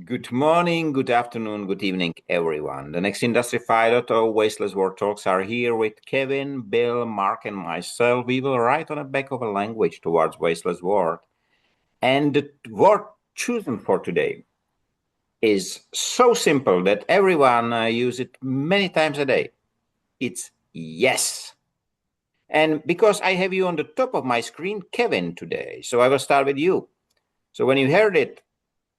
Good morning, good afternoon, good evening, everyone. The next Industry 5.0 Wasteless Word Talks are here with Kevin, Bill, Mark, and myself. We will write on the back of a language towards wasteless word. And the word chosen for today is so simple that everyone uses it many times a day. It's yes. And because I have you on the top of my screen, Kevin, today, so I will start with you. So when you heard it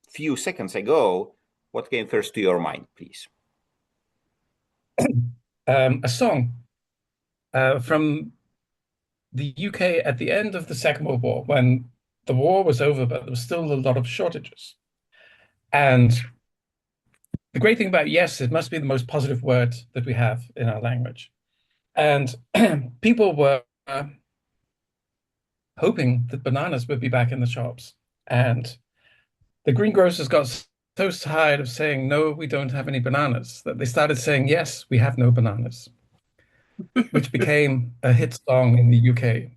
a few seconds ago, what came first to your mind, please? A song from the UK at the end of the Second World War, when the war was over, but there was still a lot of shortages. And the great thing about yes, it must be the most positive word that we have in our language. And people were hoping that bananas would be back in the shops. And the greengrocers got so tired of saying, no, we don't have any bananas, that they started saying, yes, we have no bananas, which became a hit song in the UK.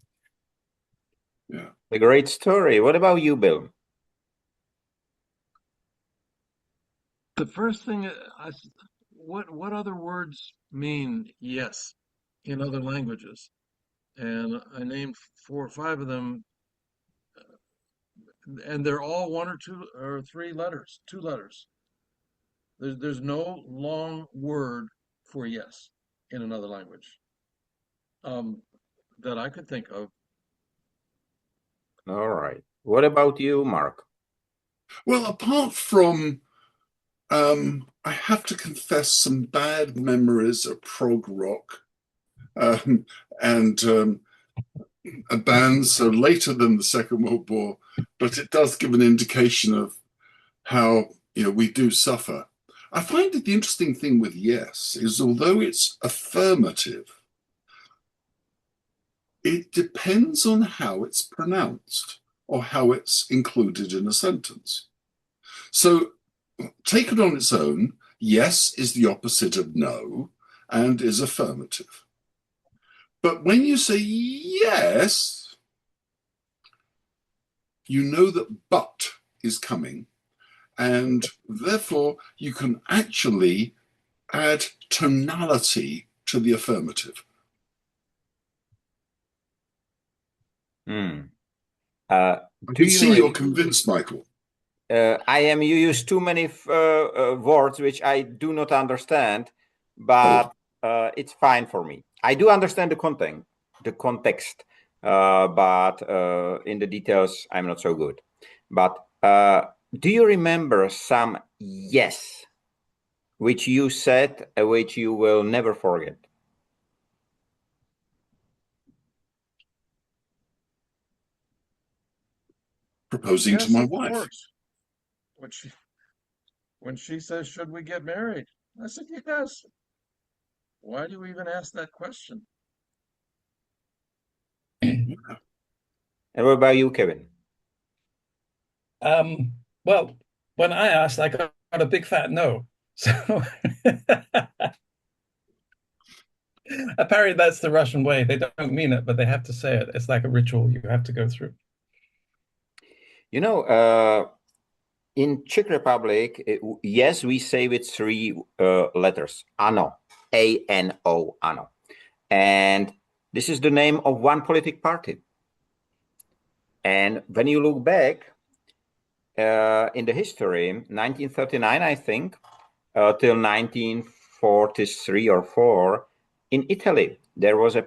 Yeah. A great story. What about you, Bill? The first thing, what other words mean yes in other languages? And I named 4 or 5 of them, and they're all 1 or 2 or 3 letters, 2 letters. There's no long word for yes in another language um, that I could think of. All right. What about you, Mark? Well, apart from, I have to confess, some bad memories of prog rock um, and a band so later than the Second World War, but it does give an indication of how we do suffer. I find that the interesting thing with yes is, although it's affirmative, it depends on how it's pronounced or how it's included in a sentence. So, taken on its own, yes is the opposite of no and is affirmative. But when you say yes, you know that but is coming, and therefore you can actually add tonality to the affirmative. Hmm. I Do can you see you're convinced, Michael. you use too many words which I do not understand, but it's fine for me. I do understand the context, but in the details, I'm not so good. But do you remember some yes, which you said, which you will never forget? Proposing to Yes, my of wife. course. When she says, "Should we get married?" I said, "Yes." Why do you even ask that question? And what about you, Kevin? Well, when I asked, I got a big fat no. So apparently that's the Russian way. They don't mean it, but they have to say it. It's like a ritual you have to go through. You know, in Czech Republic, yes, we say with 3 letters, ano, A-N-O, ano. And this is the name of one political party. And when you look back in the history, 1939, I think, till 1943 or 4, in Italy, there was a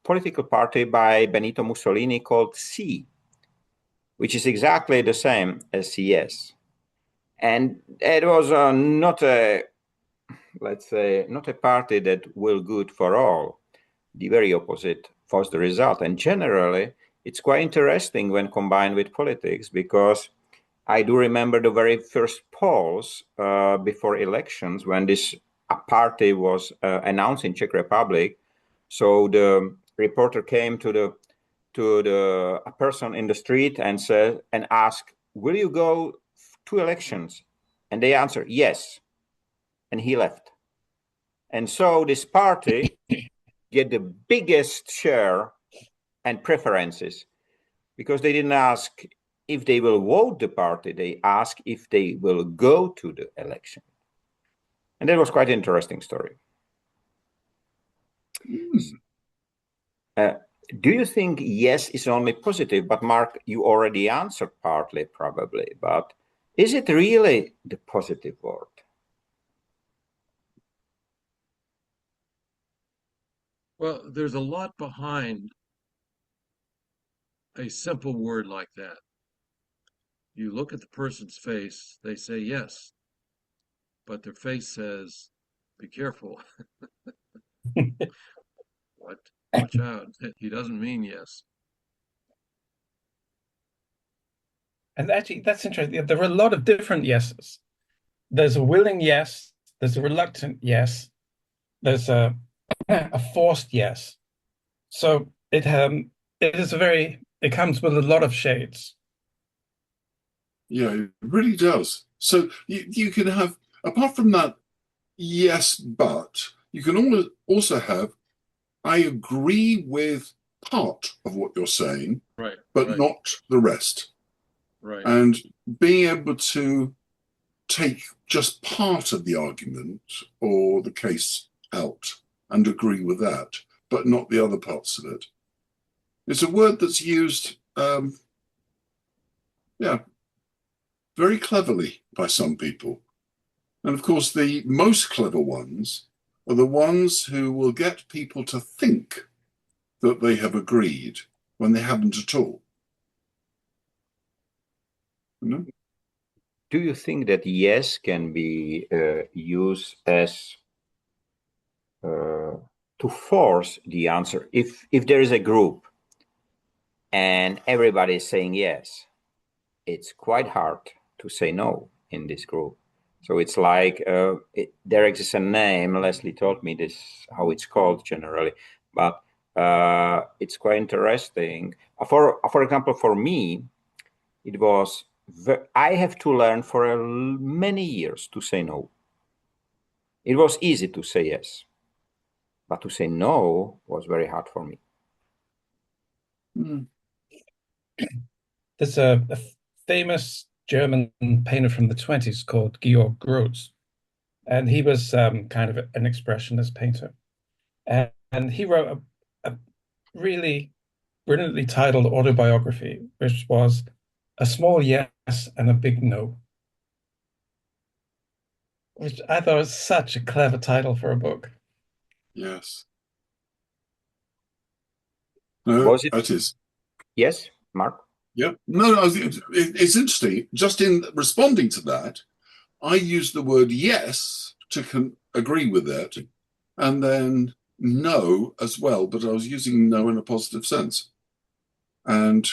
political party by Benito Mussolini called C, which is exactly the same as CS. And it was not a, let's say, not a party that will good for all. The very opposite was the result. And generally, it's quite interesting when combined with politics, because I do remember the very first polls before elections when this party was announced in Czech Republic. So the reporter came to the a person in the street and said and asked, "Will you go to elections?" And they answered yes, and he left. And so this party get the biggest share and preferences because they didn't ask if they will vote the party, they ask if they will go to the election. And that was quite an interesting story. Do you think yes is only positive? But Mark, you already answered partly, probably. But is it really the positive word? Well, there's a lot behind a simple word like that. You look at the person's face, they say yes, but their face says, be careful. What? Watch out. He doesn't mean yes. And actually, that's interesting. There are a lot of different yeses. There's a willing yes, there's a reluctant yes, there's a a forced yes. So it comes with a lot of shades. Yeah, it really does. So you can have, apart from that, yes, but you can also have, I agree with part of what you're saying, Right, but right, not the rest. right. And being able to take just part of the argument or the case out and agree with that, but not the other parts of it. It's a word that's used, yeah, very cleverly by some people. And of course, the most clever ones are the ones who will get people to think that they have agreed when they haven't at all. You know? Do you think that yes can be used as to force the answer? If there is a group and everybody is saying yes, it's quite hard to say no in this group. So it's like there exists a name. Leslie told me this how it's called generally, but it's quite interesting. For example, for me, it was I have to learn for many years to say no. It was easy to say yes, but to say no was very hard for me. Mm. There's a famous German painter from the 20s called Georg Grosz, and he was kind of an expressionist painter. And he wrote a really brilliantly titled autobiography, which was A Small Yes and a Big No, which I thought was such a clever title for a book. Yes. No, Was it? that is. Yes, Mark? Yeah. No, it's interesting. Just in responding to that, I use the word yes to agree with it, and then no as well, but I was using no in a positive sense. And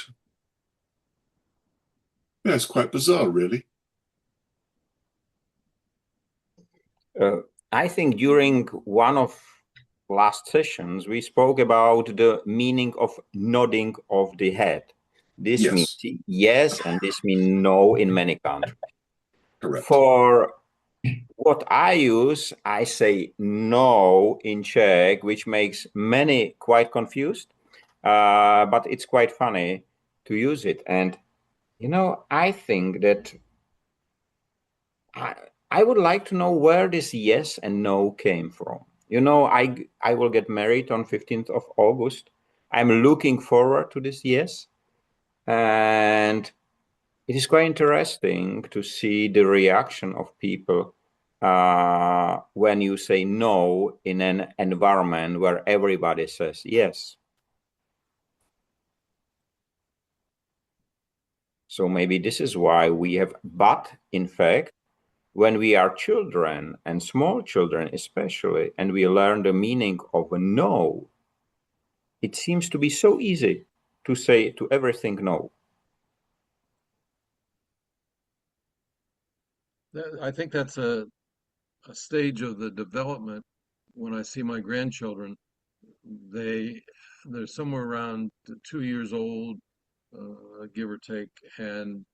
yeah, it's quite bizarre, really. I think during one of last sessions, we spoke about the meaning of nodding of the head. This means Yes, yes, and this means no in many countries. correct. For what I use, I say no in Czech, which makes many quite confused, but it's quite funny to use it. And, I think that I would like to know where this yes and no came from. I will get married on 15th of August. I'm looking forward to this yes. And it is quite interesting to see the reaction of people when you say no in an environment where everybody says yes. So maybe this is why we have, but in fact, when we are children and small children especially, and we learn the meaning of a no, it seems to be so easy to say to everything no. I think that's a stage of the development. When I see my grandchildren, they they're somewhere around 2 years old, give or take, and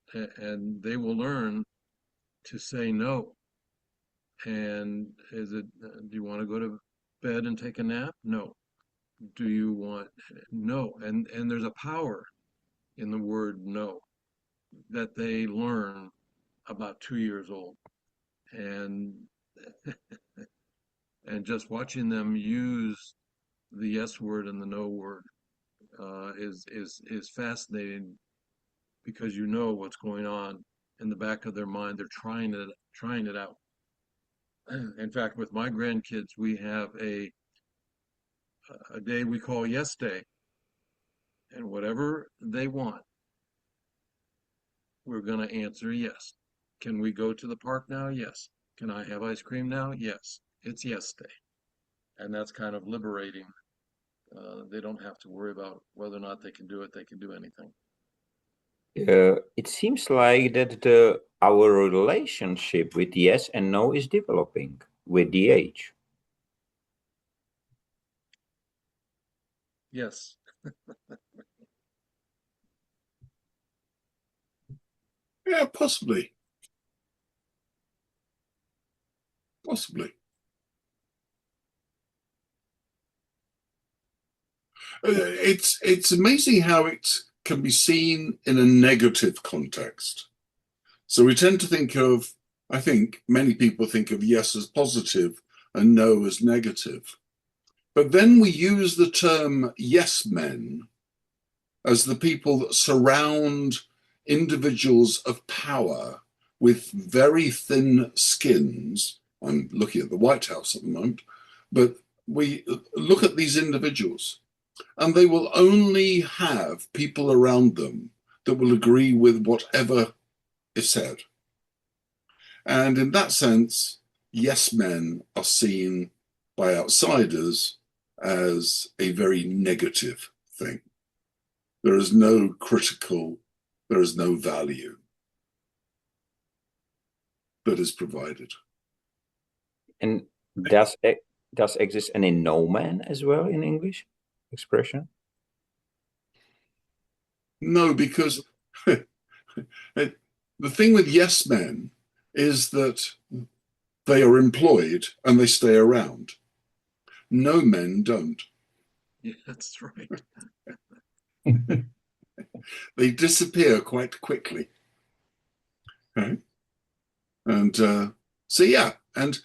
they will learn to say no. And do you want to go to bed and take a nap? No. Do you want, no. And there's a power in the word no. that they learn about 2 years old. And and just watching them use the yes word and the no word is fascinating, because you know what's going on in the back of their mind. They're trying it out. In fact, with my grandkids, we have a day we call Yes Day, and whatever they want, we're going to answer yes. Can we go to the park now? Yes. Can I have ice cream now? Yes. It's Yes Day, and that's kind of liberating. They don't have to worry about whether or not they can do it. They can do anything. It seems like that our relationship with yes and no is developing with the age. Yes. Yeah, possibly. Possibly. It's amazing how it can be seen in a negative context. So we tend to think of, I think many people think of yes as positive and no as negative. But then we use the term yes men as the people that surround individuals of power with very thin skins. I'm looking at the White House at the moment, but we look at these individuals and they will only have people around them that will agree with whatever is said. And in that sense, yes men are seen by outsiders as a very negative thing. There is no critical, there is no value that is provided. And does exist any no man as well in English expression? No, because the thing with yes men is that they are employed and they stay around. No men don't. Yeah, that's right. They disappear quite quickly. Okay? And so yeah, and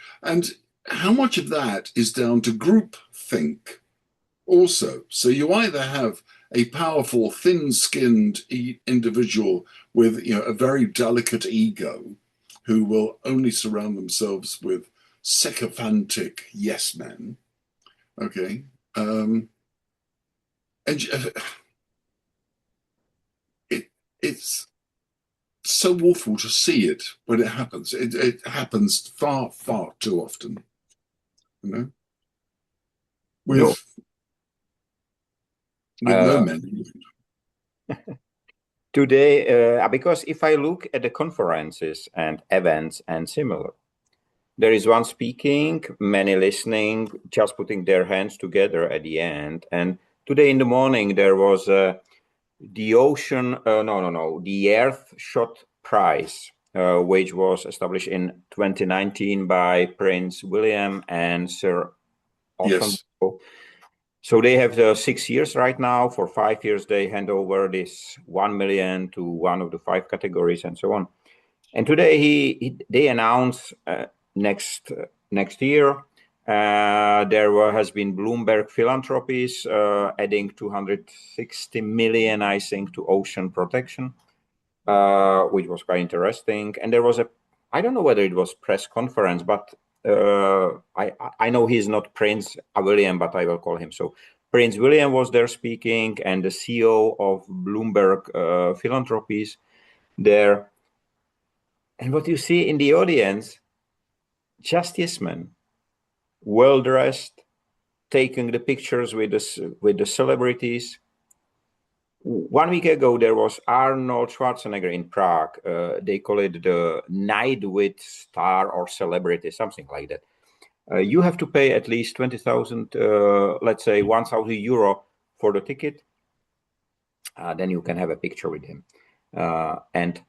how much of that is down to group think also? So you either have a powerful, thin-skinned individual with a very delicate ego who will only surround themselves with sycophantic yes men. Okay. And it's so awful to see it when it happens. It happens far, far too often. With no men. Today, because if I look at the conferences and events and similar, there is one speaking, many listening, just putting their hands together at the end. And today in the morning, there was the Earth Shot Prize, which was established in 2019 by Prince William and Sir Often. Yes. So they have 6 years right now. For 5 years, they hand over this 1 million to one of the 5 categories and so on. And today they announced next year there has been Bloomberg Philanthropies adding 260 million, I think, to ocean protection, which was quite interesting. And there was I don't know whether it was press conference, but I know he's not Prince William, but I will call him so. Prince William was there speaking, and the CEO of Bloomberg Philanthropies there. And what you see in the audience, just yes men, well dressed, taking the pictures with the celebrities. 1 week ago, there was Arnold Schwarzenegger in Prague. They call it the Night with Star or Celebrity, something like that. You have to pay at least 20,000, let's say 1,000 euro for the ticket. Then you can have a picture with him. And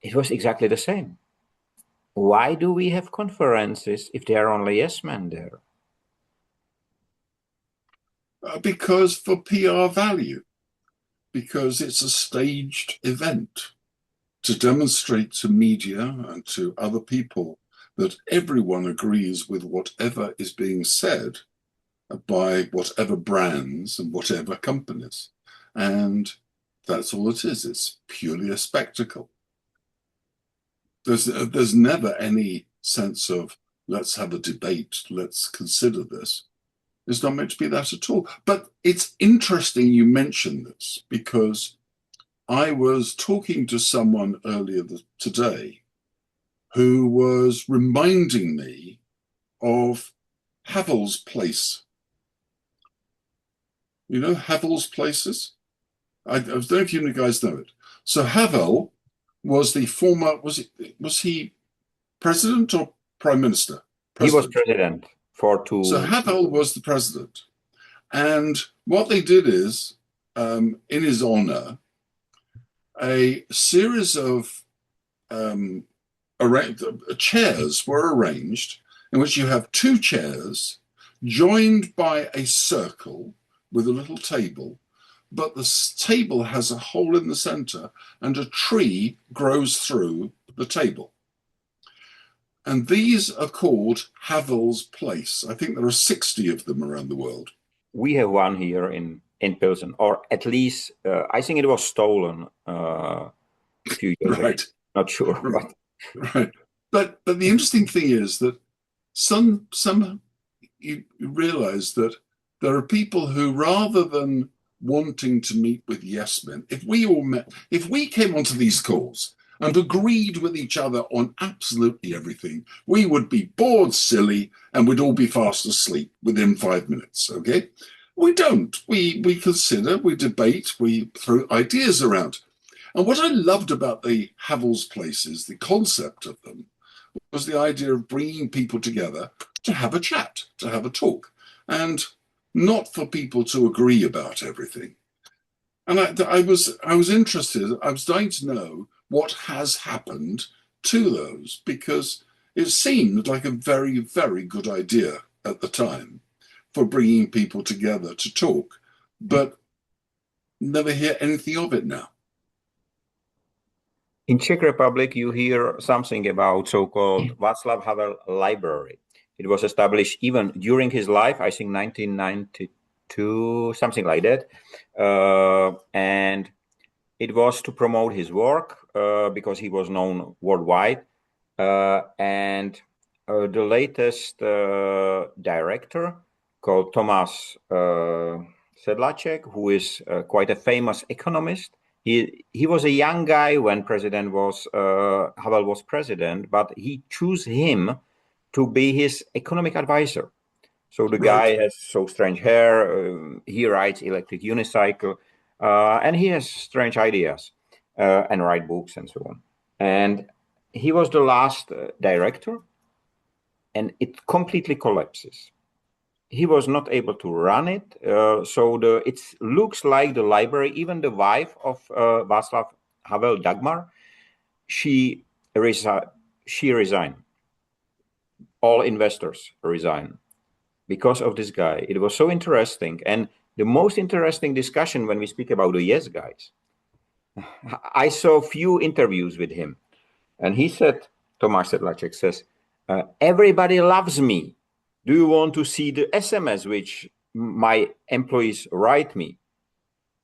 it was exactly the same. Why do we have conferences if there are only yes men there? Because for PR value, because it's a staged event. to demonstrate to media and to other people that everyone agrees with whatever is being said by whatever brands and whatever companies. And that's all it is. It's purely a spectacle. There's never any sense of, let's have a debate, let's consider this. It's not meant to be that at all. But it's interesting you mention this, because I was talking to someone earlier today who was reminding me of Havel's Place. You know Havel's Places? I don't know if you guys know it. So Havel was the former, was he president or prime minister? He was president for two. So Havel was the president. And what they did is, in his honor, a series of chairs were arranged in which you have two chairs joined by a circle with a little table, but the table has a hole in the center and a tree grows through the table. And these are called Havel's Place. I think there are 60 of them around the world. We have one here in Pilsen, or at least I think it was stolen a few years ago. Not sure. Right. But the interesting thing is that some you realize that there are people who, rather than wanting to meet with yes men, if we came onto these calls and agreed with each other on absolutely everything, we would be bored silly and we'd all be fast asleep within 5 minutes, okay? We don't. We consider, we debate, we throw ideas around. And what I loved about the Havel's Places, the concept of them, was the idea of bringing people together to have a chat, to have a talk, and not for people to agree about everything. And I was interested, I was dying to know what has happened to those, because it seemed like a very, very good idea at the time for bringing people together to talk, but never hear anything of it now. In Czech Republic, you hear something about so-called Václav Havel Library. It was established even during his life, I think 1992, something like that. And it was to promote his work because he was known worldwide. And the latest director, called Thomas Sedlacek, who is quite a famous economist. He was a young guy when Havel was president, but he chose him to be his economic advisor. So the guy has so strange hair, he rides electric unicycle, and he has strange ideas and write books and so on. And he was the last director, and it completely collapses. He was not able to run it, so it looks like the library, even the wife of Václav Havel, Dagmar, she resigned. All investors resign because of this guy. It was so interesting, and the most interesting discussion when we speak about the yes guys. I saw a few interviews with him, and he said, Tomáš Sedlacek says, everybody loves me. Do you want to see the SMS which my employees write me?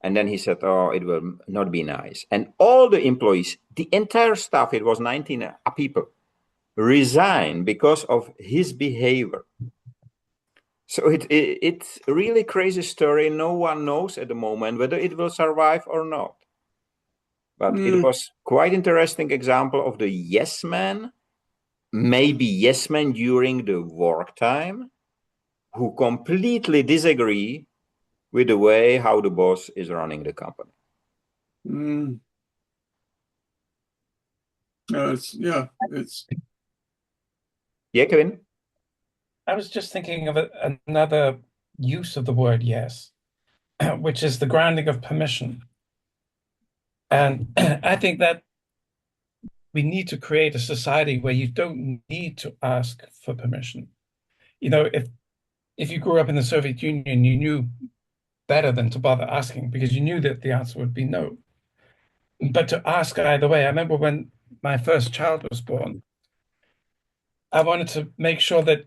And then he said, oh, it will not be nice. And all the employees, the entire staff, it was 19 people, resigned because of his behavior. So it's a really crazy story. No one knows at the moment whether it will survive or not. But it was quite interesting example of the yes man, maybe yes man during the work time, who completely disagree with the way how the boss is running the company. Yeah, Kevin? I was just thinking of another use of the word yes, which is the granting of permission. And I think that we need to create a society where you don't need to ask for permission. You know, if you grew up in the Soviet Union, you knew better than to bother asking because you knew that the answer would be no. but to ask either way. I remember when my first child was born, I wanted to make sure that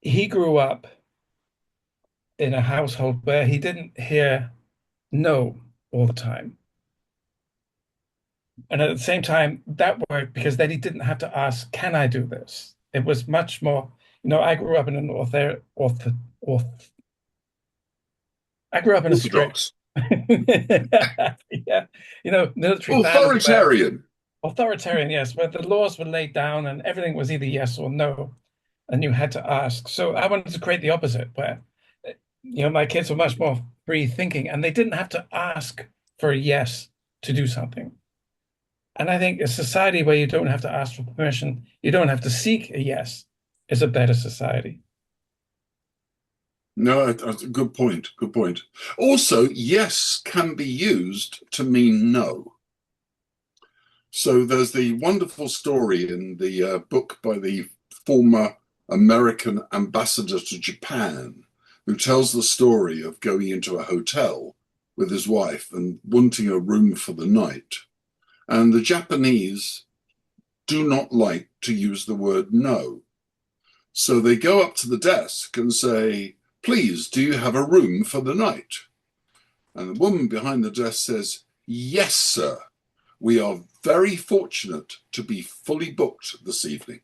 he grew up in a household where he didn't hear no all the time. And at the same time, that worked because then he didn't have to ask, can I do this? It was much more, I grew up in an I grew up in a strict, Orthodox, yeah, military family where authoritarian. authoritarian, yes, where the laws were laid down and everything was either yes or no, and you had to ask. So I wanted to create the opposite, where my kids were much more free thinking, and they didn't have to ask for a yes to do something. And I think a society where you don't have to ask for permission, you don't have to seek a yes, is a better society. No, that's a good point. Good point. Also, yes can be used to mean no. So there's the wonderful story in the book by the former American ambassador to Japan, who tells the story of going into a hotel with his wife and wanting a room for the night. And the Japanese do not like to use the word no. So they go up to the desk and say, please, do you have a room for the night? And the woman behind the desk says, yes, sir. We are very fortunate to be fully booked this evening.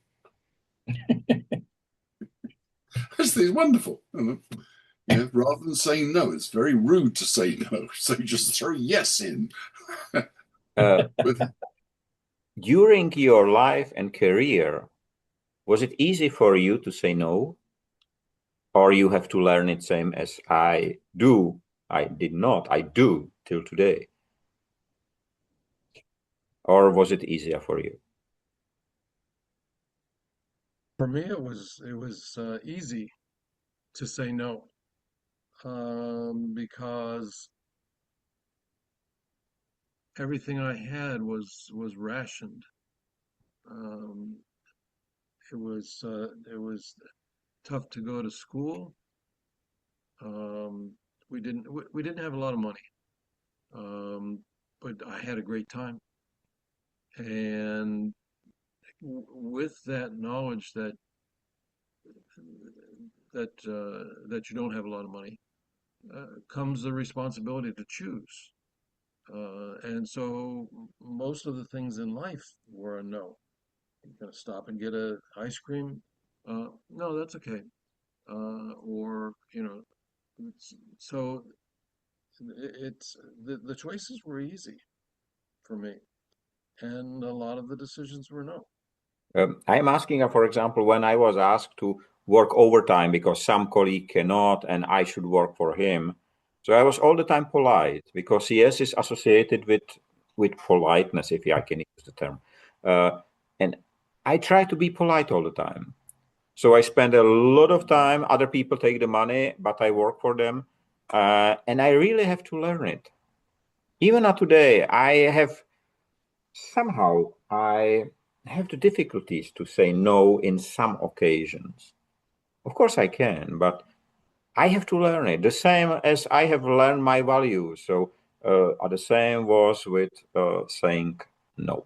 This is wonderful. Rather than saying no, it's very rude to say no. So just throw yes in. During your life and career, was it easy for you to say no? Or you have to learn it same as I do, I did not, I do till today? Or was it easier for you? For me, it was easy to say no, because everything I had was rationed. Um, it was tough to go to school. Um, we didn't have a lot of money, but I had a great time. And with that knowledge that you don't have a lot of money, comes the responsibility to choose. And so most of the things in life were a no. You're gonna stop and get a ice cream? No, that's okay. Or so it's the choices were easy for me, and a lot of the decisions were no. I'm asking, for example, when I was asked to work overtime because some colleague cannot and I should work for him. So I was all the time polite because yes is associated with politeness, if I can use the term. And I try to be polite all the time. So I spend a lot of time, other people take the money, but I work for them. And I really have to learn it. Even not today, I have the difficulties to say no in some occasions. Of course I can, but I have to learn it. The same as I have learned my values. So the same was with saying no.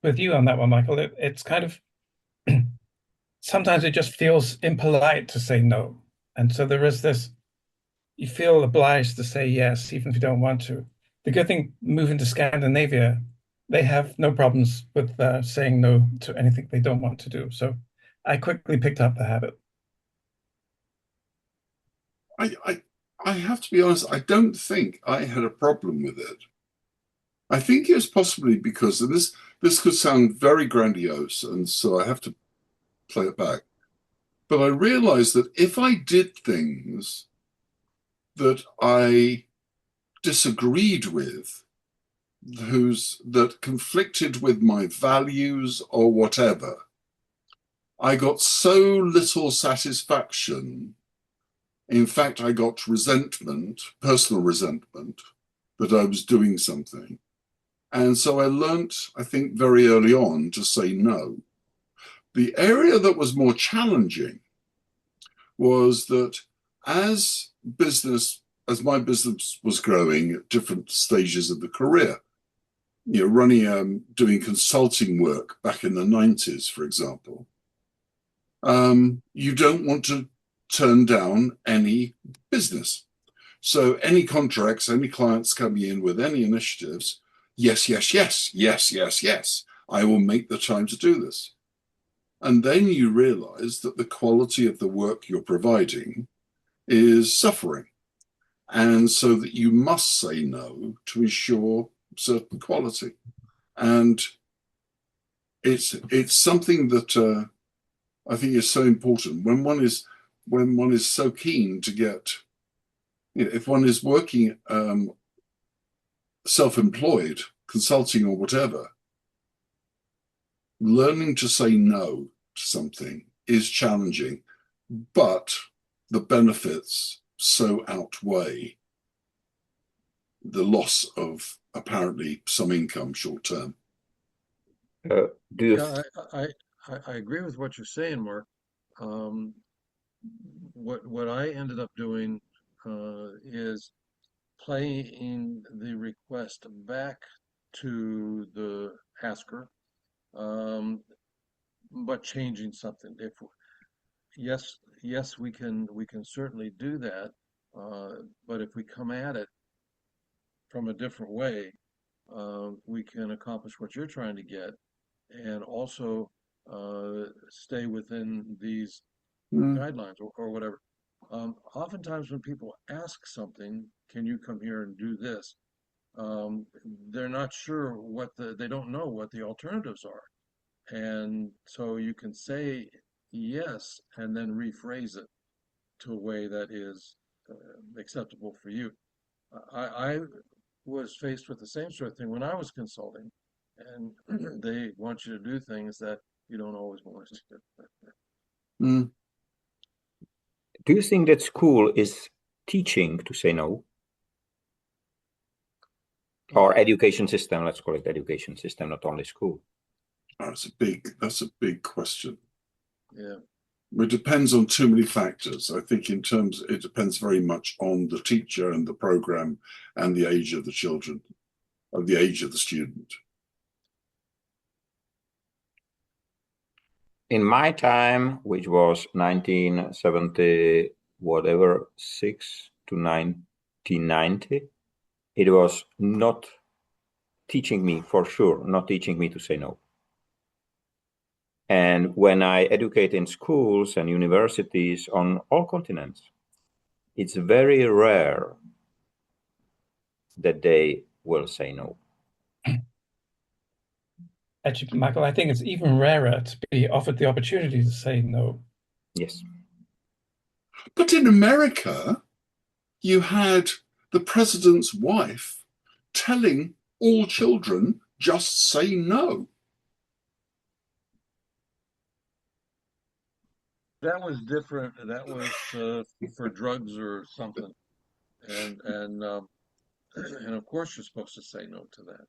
With you on that one, Michael, it's kind of sometimes it just feels impolite to say no. And so there is this, you feel obliged to say yes, even if you don't want to. The good thing, moving to Scandinavia, they have no problems with saying no to anything they don't want to do. So I quickly picked up the habit. I have to be honest, I don't think I had a problem with it. I think it's possibly because, and this could sound very grandiose, and so I have to play it back. But I realized that if I did things that I disagreed with, that conflicted with my values or whatever, I got so little satisfaction. In fact, I got resentment, personal resentment, that I was doing something. And so I learnt, I think, very early on to say no. The area that was more challenging was that as business as my business was growing at different stages of the career, running, doing consulting work back in the 90s, for example, you don't want to turn down any business. So any contracts, any clients coming in with any initiatives, yes, yes, yes, yes, yes, yes, I will make the time to do this. And then you realize that the quality of the work you're providing is suffering. And so that you must say no to ensure certain quality. And it's something that I think is so important when one is so keen to get, if one is working self-employed, consulting or whatever, learning to say no to something is challenging, but the benefits so outweigh the loss of apparently some income short term. Do you? Yeah, I agree with what you're saying, Mark. What I ended up doing is playing the request back to the asker, but changing something. If yes, we can certainly do that, but if we come at it from a different way, we can accomplish what you're trying to get, and also stay within these guidelines or whatever. Oftentimes when people ask something, can you come here and do this? They're not sure they don't know what the alternatives are. And so you can say yes and then rephrase it to a way that is acceptable for you. I was faced with the same sort of thing when I was consulting, and they want you to do things that you don't always want to do. Do you think that school is teaching to say no? Or education system, let's call it education system, not only school. That's a big question. Yeah. It depends on too many factors. I think it depends very much on the teacher and the program and the age of the children, of the age of the student. In my time, which was 1970, whatever, 6 to 1990, it was not teaching me, for sure, not teaching me to say no. And when I educate in schools and universities on all continents, it's very rare that they will say no. Actually, Michael, I think it's even rarer to be offered the opportunity to say no. Yes. But in America, you had the president's wife telling all children, just say no. That was different. That was for drugs or something, and and of course you're supposed to say no to that.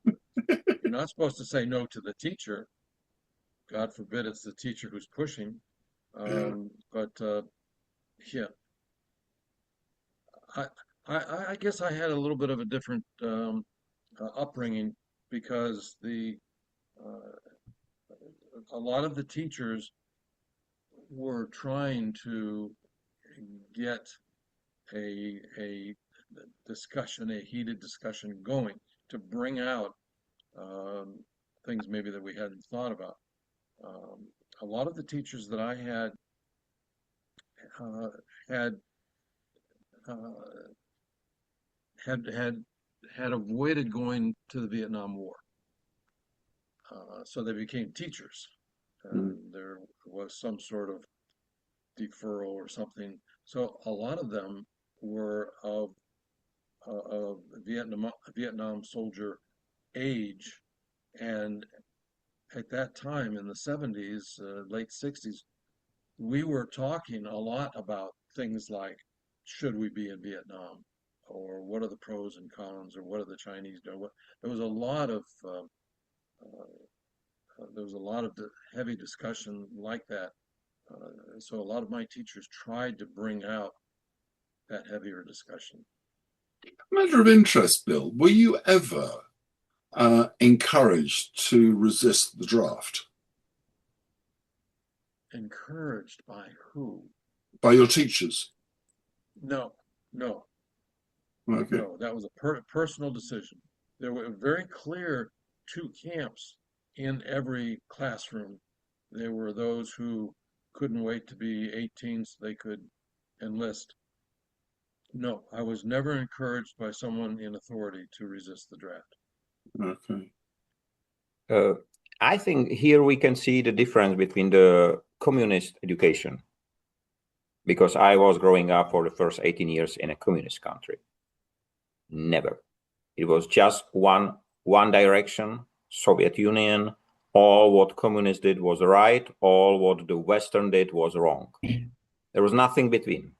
You're not supposed to say no to the teacher. God forbid it's the teacher who's pushing. But yeah, I, I guess I had a little bit of a different upbringing because a lot of the teachers were trying to get a discussion, a heated discussion going to bring out things maybe that we hadn't thought about. A lot of the teachers that I had uh, had uh, had had avoided going to the Vietnam War, so they became teachers. There was some sort of deferral or something. So a lot of them were of Vietnam soldier age, and at that time in the 70s, late 60s, we were talking a lot about things like should we be in Vietnam, or what are the pros and cons, or what are the Chinese doing? There was a lot of heavy discussion like that. So a lot of my teachers tried to bring out that heavier discussion. Matter of interest, Bill, were you ever encouraged to resist the draft? Encouraged by who? By your teachers? No, no, Okay. no. That was a personal decision. There were very clear two camps in every classroom. There were those who couldn't wait to be 18 so they could enlist. No, I was never encouraged by someone in authority to resist the draft. Okay. I think here we can see the difference between the communist education, because I was growing up for the first 18 years in a communist country. Never. It was just one direction, Soviet Union. All what communists did was right. All what the Western did was wrong. There was nothing between.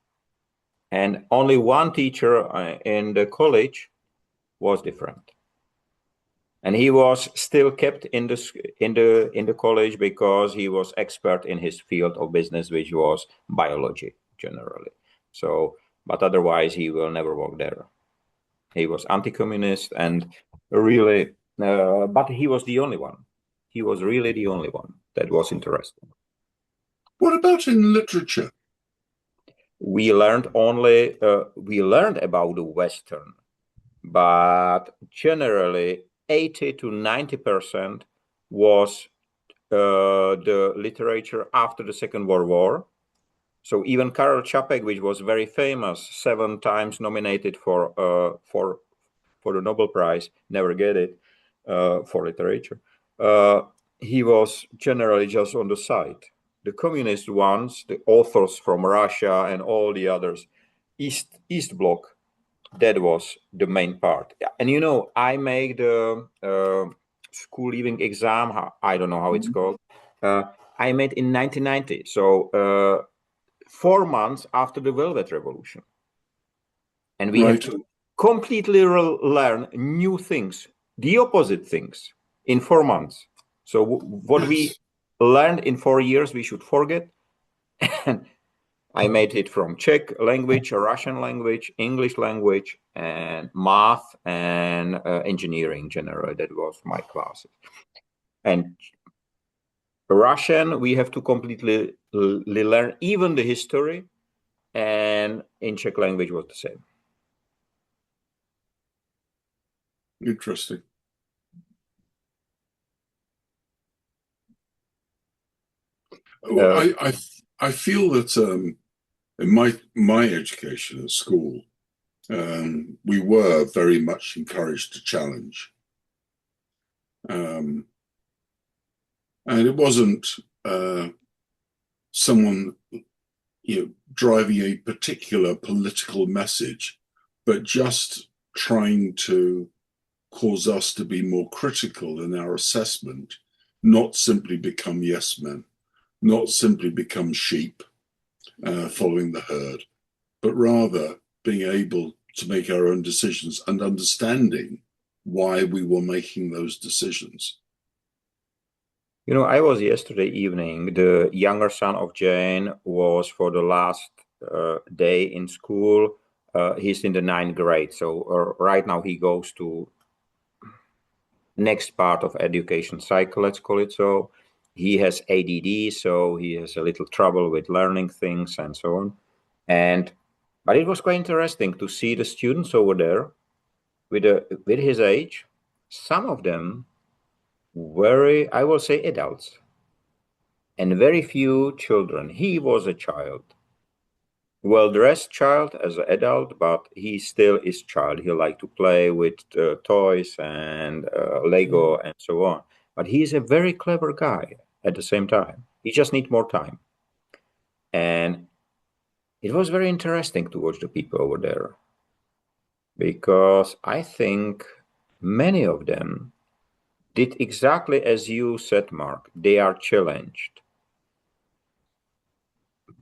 And only one teacher in the college was different. And he was still kept in the college because he was expert in his field of business, which was biology generally. So, but otherwise he will never work there. He was anti-communist and really, but he was the only one. He was really the only one that was interesting. What about in literature? We learned about the Western, but generally 80 to 90% was the literature after the Second World War. So even Karel Čapek, which was very famous, 7 times nominated for the Nobel Prize, never get it for literature. He was generally just on the side. The communist ones, the authors from Russia and all the others, East Bloc, that was the main part. And you know, I made the school leaving exam. I don't know how it's called. I made in 1990. So 4 months after the Velvet Revolution. And we have to completely learn new things, the opposite things, in 4 months. So what we learned in 4 years, we should forget. And I made it from Czech language, Russian language, English language, and math and engineering generally. That was my classes. And Russian, we have to completely learn even the history. And in Czech language was the same. Interesting. I feel that in my education at school, we were very much encouraged to challenge, and it wasn't someone driving a particular political message, but just trying to cause us to be more critical in our assessment, not simply become yes men, not simply become sheep following the herd, but rather being able to make our own decisions and understanding why we were making those decisions. You know, I was yesterday evening, the younger son of Jane was for the last day in school. He's in the 9th grade. So right now he goes to next part of education cycle, let's call it so. He has ADD, so he has a little trouble with learning things and so on. But it was quite interesting to see the students over there with his age. Some of them very, I will say, adults, and very few children. He was a child, well-dressed child as an adult, but he still is child. He liked to play with toys and Lego and so on. But he's a very clever guy at the same time. He just needs more time. And it was very interesting to watch the people over there, because I think many of them did exactly as you said, Mark. They are challenged.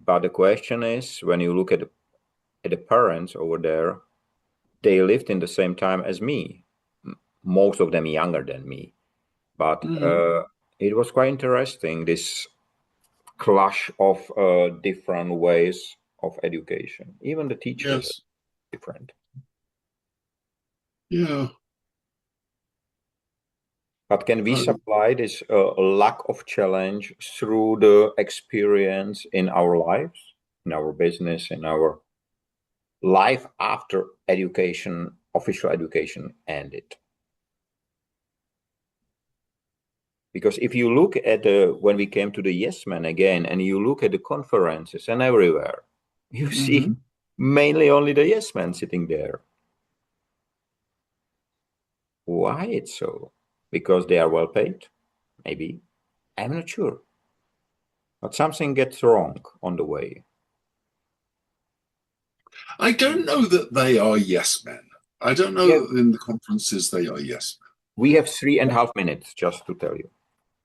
But the question is, when you look at the parents over there, they lived in the same time as me, most of them younger than me. But it was quite interesting, this clash of different ways of education. Even the teachers are different. Yeah. But can we Uh, supply this lack of challenge through the experience in our lives, in our business, in our life after education, official education ended? Because if you look at when we came to the yes men again, and you look at the conferences and everywhere, you see mainly only the yes men sitting there. Why it's so? Because they are well paid? Maybe. I'm not sure. But something gets wrong on the way. I don't know that they are yes men. I don't know Yeah. that in the conferences they are yes men. We have 3.5 minutes just to tell you.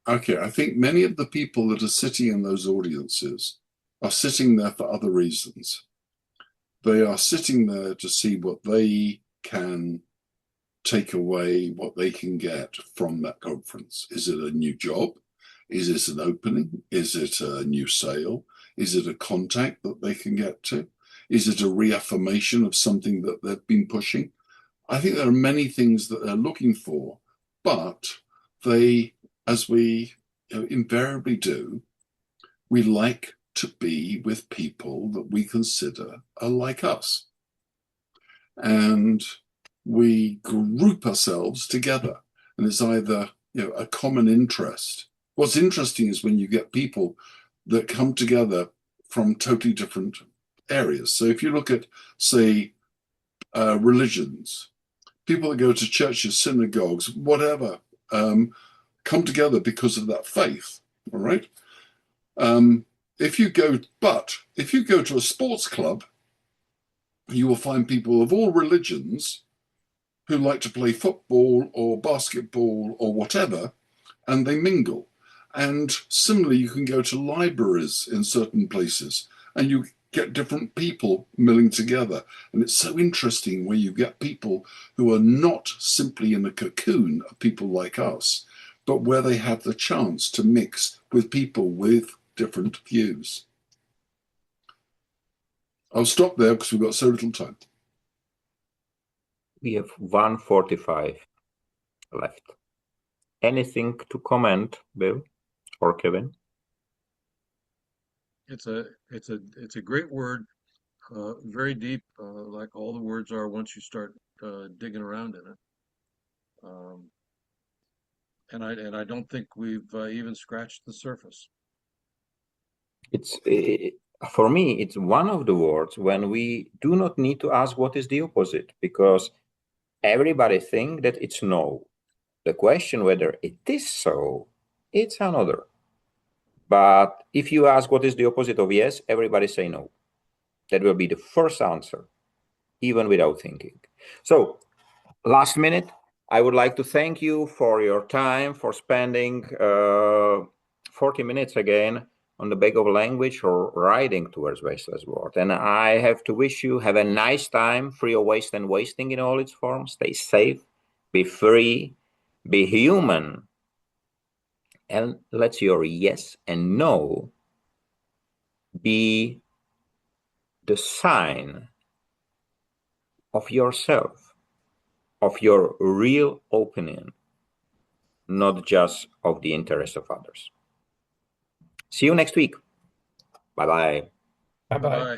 Okay, I think many of the people that are sitting in those audiences are sitting there for other reasons. They are sitting there to see what they can take away, what they can get from that conference. Is it a new job? Is it an opening? Is it a new sale? Is it a contact that they can get to? Is it a reaffirmation of something that they've been pushing? I think there are many things that they're looking for, but they, as we invariably do, we like to be with people that we consider are like us. And we group ourselves together, and it's either a common interest. What's interesting is when you get people that come together from totally different areas. So if you look at, say, religions, people that go to churches, synagogues, whatever, come together because of that faith. All right. If you go to a sports club, you will find people of all religions who like to play football or basketball or whatever, and they mingle. And similarly, you can go to libraries in certain places and you get different people milling together. And it's so interesting where you get people who are not simply in a cocoon of people like us, but where they have the chance to mix with people with different views. I'll stop there because we've got so little time. We have 1:45 left. Anything to comment, Bill or Kevin? It's a great word, very deep, like all the words are once you start digging around in it. And I don't think we've even scratched the surface. It's for me, it's one of the words when we do not need to ask what is the opposite, because everybody think that it's no. The question whether it is so, it's another. But if you ask what is the opposite of yes, everybody say no. That will be the first answer, even without thinking. So, last minute, I would like to thank you for your time, for spending 40 minutes again on the bag of language or riding towards wasteless world. And I have to wish you have a nice time, free of waste and wasting in all its forms. Stay safe, be free, be human, and let your yes and no be the sign of yourself, of your real opinion, not just of the interest of others. See you next week. Bye-bye. Bye bye. Bye.